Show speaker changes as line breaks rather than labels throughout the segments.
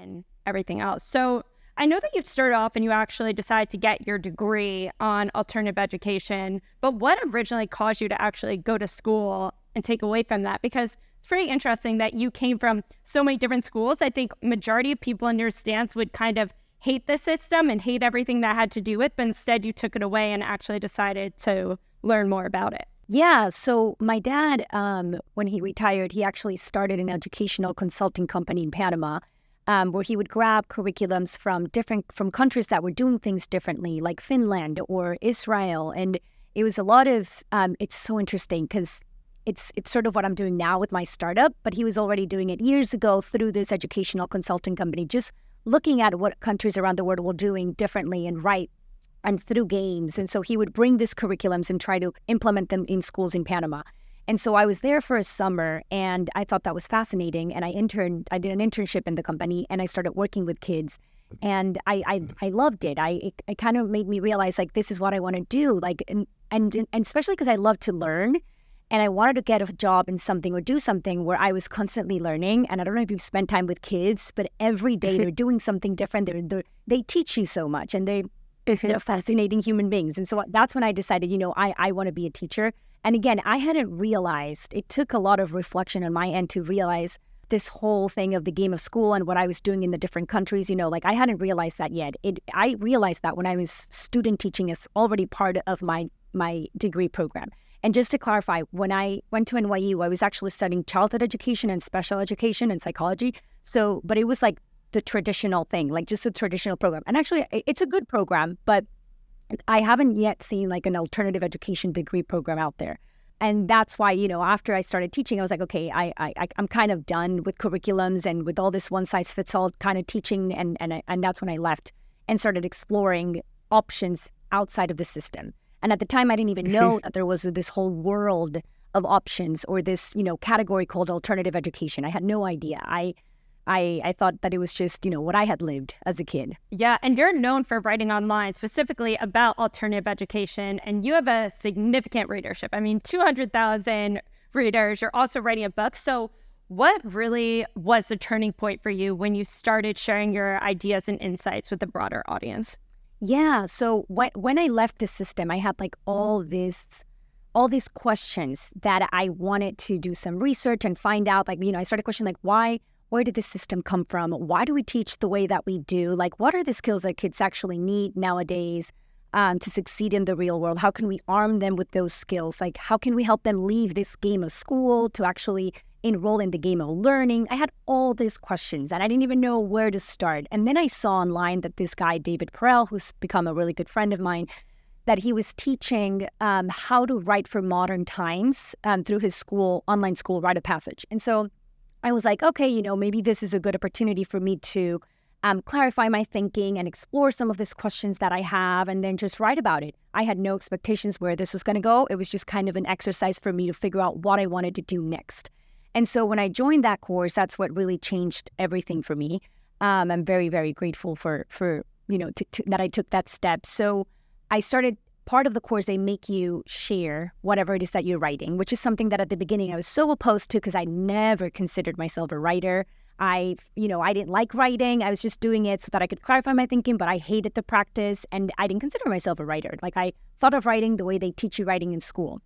and everything else. So I know that you've started off and you actually decided to get your degree on alternative education, but what originally caused you to actually go to school and take away from that? Because it's pretty interesting that you came from so many different schools. I think majority of people in your stance would kind of hate the system and hate everything that had to do with, but instead you took it away and actually decided to learn more about it.
Yeah, so my dad, when he retired, he actually started an educational consulting company in Panama, where he would grab curriculums from countries that were doing things differently, like Finland or Israel. And it was a lot of, it's so interesting because it's sort of what I'm doing now with my startup, but he was already doing it years ago through this educational consulting company, just looking at what countries around the world were doing differently and through games. And so he would bring these curriculums and try to implement them in schools in Panama. And so I was there for a summer and I thought that was fascinating. And I did an internship in the company and I started working with kids. And I loved it. It kind of made me realize like, this is what I want to do. Like, and especially because I love to learn and I wanted to get a job in something or do something where I was constantly learning. And I don't know if you've spent time with kids, but every day they're doing something different. They teach you so much and they're fascinating human beings. And so that's when I decided, I want to be a teacher. And again, I hadn't realized, it took a lot of reflection on my end to realize this whole thing of the game of school and what I was doing in the different countries, I hadn't realized that yet. I realized that when I was student teaching is already part of my degree program. And just to clarify, when I went to NYU, I was actually studying childhood education and special education and psychology. But it was like the traditional thing, like just the traditional program. And actually, it's a good program, but I haven't yet seen like an alternative education degree program out there. And that's why, after I started teaching, I was like, okay, I'm kind of done with curriculums and with all this one-size-fits-all kind of teaching. And that's when I left and started exploring options outside of the system. And at the time, I didn't even know that there was this whole world of options or this, category called alternative education. I had no idea. I thought that it was just, what I had lived as a kid.
Yeah, and you're known for writing online specifically about alternative education, and you have a significant readership. I mean, 200,000 readers. You're also writing a book. So what really was the turning point for you when you started sharing your ideas and insights with the broader audience?
Yeah, so when I left the system, I had like all these questions that I wanted to do some research and find out. Like, I started questioning like, where did this system come from? Why do we teach the way that we do? Like, what are the skills that kids actually need nowadays to succeed in the real world? How can we arm them with those skills? Like, how can we help them leave this game of school to actually enroll in the game of learning? I had all these questions and I didn't even know where to start. And then I saw online that this guy, David Perell, who's become a really good friend of mine, that he was teaching how to write for modern times through his online school, Rite of Passage. And so I was like, okay, maybe this is a good opportunity for me to clarify my thinking and explore some of these questions that I have and then just write about it. I had no expectations where this was going to go. It was just kind of an exercise for me to figure out what I wanted to do next. And so when I joined that course, that's what really changed everything for me. I'm very, very grateful for that I took that step. So I started. Part of the course, they make you share whatever it is that you're writing, which is something that at the beginning I was so opposed to because I never considered myself a writer. I didn't like writing. I was just doing it so that I could clarify my thinking, but I hated the practice and I didn't consider myself a writer. Like I thought of writing the way they teach you writing in school.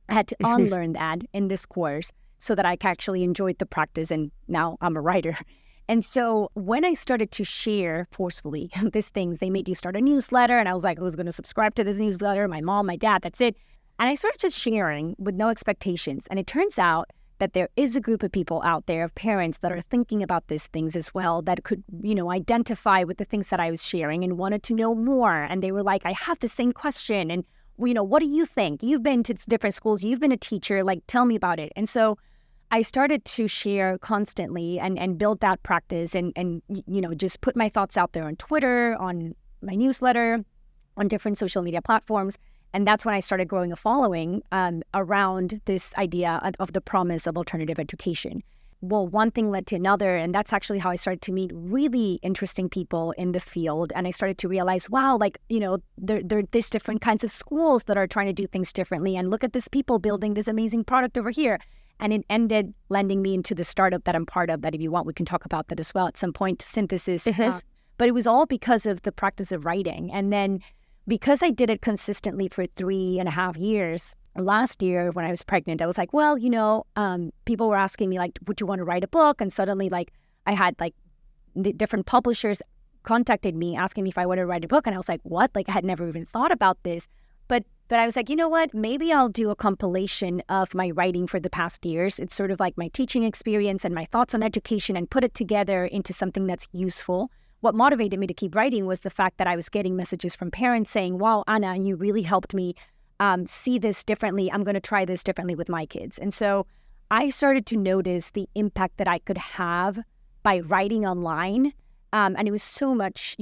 I had to unlearn that in this course so that I actually enjoyed the practice and now I'm a writer. And so when I started to share forcefully these things, they made you start a newsletter. And I was like, who's going to subscribe to this newsletter? My mom, my dad, that's it. And I started just sharing with no expectations. And it turns out that there is a group of people out there, of parents that are thinking about these things as well, that could, identify with the things that I was sharing and wanted to know more. And they were like, I have the same question. And, what do you think? You've been to different schools. You've been a teacher. Like, tell me about it. And so I started to share constantly and build that practice and just put my thoughts out there on Twitter, on my newsletter, on different social media platforms. And that's when I started growing a following around this idea of the promise of alternative education. Well, one thing led to another, and that's actually how I started to meet really interesting people in the field. And I started to realize, wow, there are these different kinds of schools that are trying to do things differently. And look at these people building this amazing product over here. And it ended landing me into the startup that I'm part of, that if you want, we can talk about that as well at some point, Synthesis. But it was all because of the practice of writing. And then because I did it consistently for 3.5 years, last year when I was pregnant, I was like, well, people were asking me like, would you want to write a book? And suddenly like I had like the different publishers contacted me asking me if I wanted to write a book. And I was like, what? Like I had never even thought about this. But I was like, you know what? Maybe I'll do a compilation of my writing for the past years. It's sort of like my teaching experience and my thoughts on education, and put it together into something that's useful. What motivated me to keep writing was the fact that I was getting messages from parents saying, wow, Anna, you really helped me see this differently. I'm going to try this differently with my kids. And so I started to notice the impact that I could have by writing online. And it was so much,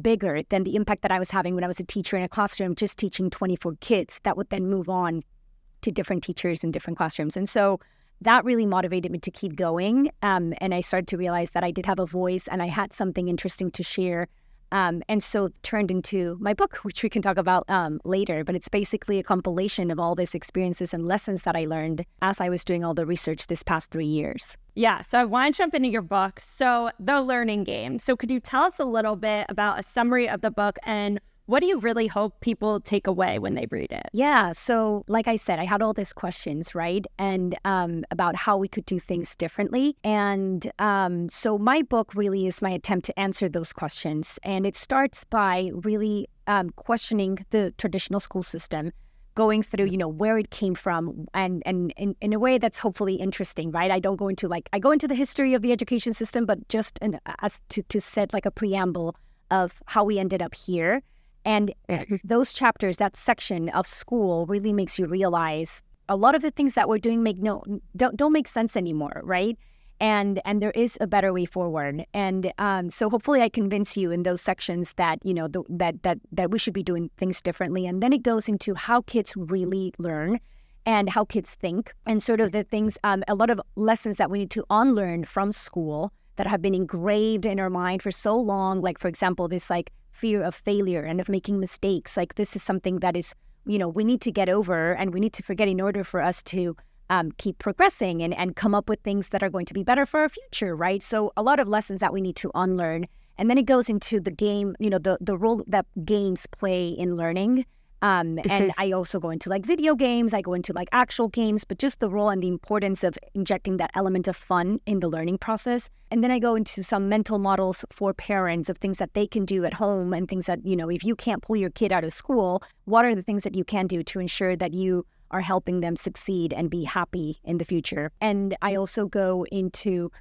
bigger than the impact that I was having when I was a teacher in a classroom, just teaching 24 kids that would then move on to different teachers in different classrooms. And so that really motivated me to keep going. And I started to realize that I did have a voice and I had something interesting to share. And so it turned into my book, which we can talk about later. But it's basically a compilation of all these experiences and lessons that I learned as I was doing all the research this past 3 years.
Yeah, so I want to jump into your book. So The Learning Game. So could you tell us a little bit about a summary of the book, and what do you really hope people take away when they read it?
Yeah, so like I said, I had all these questions, right? And about how we could do things differently. And so my book really is my attempt to answer those questions. And it starts by really questioning the traditional school system, going through, where it came from, and in a way that's hopefully interesting, right? I don't go into I go into the history of the education system, but just as to set like a preamble of how we ended up here. And those chapters, that section of school, really makes you realize a lot of the things that we're doing don't make sense anymore, right? And there is a better way forward. And so hopefully I convince you in those sections that that we should be doing things differently. And then it goes into how kids really learn and how kids think, and sort of the things, a lot of lessons that we need to unlearn from school that have been engraved in our mind for so long. Like, for example, this fear of failure and of making mistakes. Like, this is something that is, we need to get over and we need to forget in order for us to keep progressing and come up with things that are going to be better for our future, right? So a lot of lessons that we need to unlearn. And then it goes into the game, the role that games play in learning. And I also go into video games, I go into actual games, but just the role and the importance of injecting that element of fun in the learning process. And then I go into some mental models for parents of things that they can do at home, and things that, if you can't pull your kid out of school, what are the things that you can do to ensure that you are helping them succeed and be happy in the future. And I also go into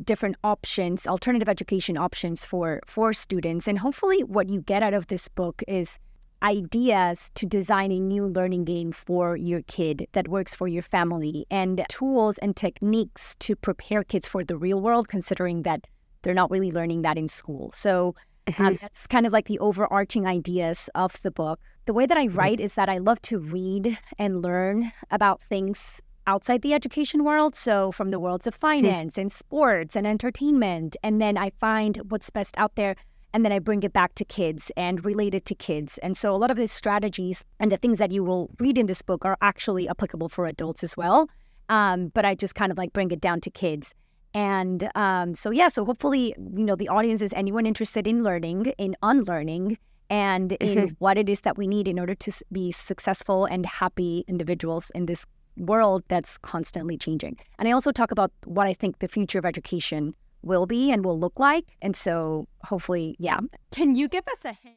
different options, alternative education options for students. And hopefully what you get out of this book is ideas to design a new learning game for your kid that works for your family, and tools and techniques to prepare kids for the real world, considering that they're not really learning that in school. So that's kind of the overarching ideas of the book. The way that I write is that I love to read and learn about things outside the education world. So from the worlds of finance and sports and entertainment. And then I find what's best out there, and then I bring it back to kids and relate it to kids. And so a lot of the strategies and the things that you will read in this book are actually applicable for adults as well. But I just kind of bring it down to kids. And so hopefully, the audience is anyone interested in learning, in unlearning, and in what it is that we need in order to be successful and happy individuals in this world that's constantly changing. And I also talk about what I think the future of education will be and will look like. And so hopefully, yeah.
Can you give us a hint?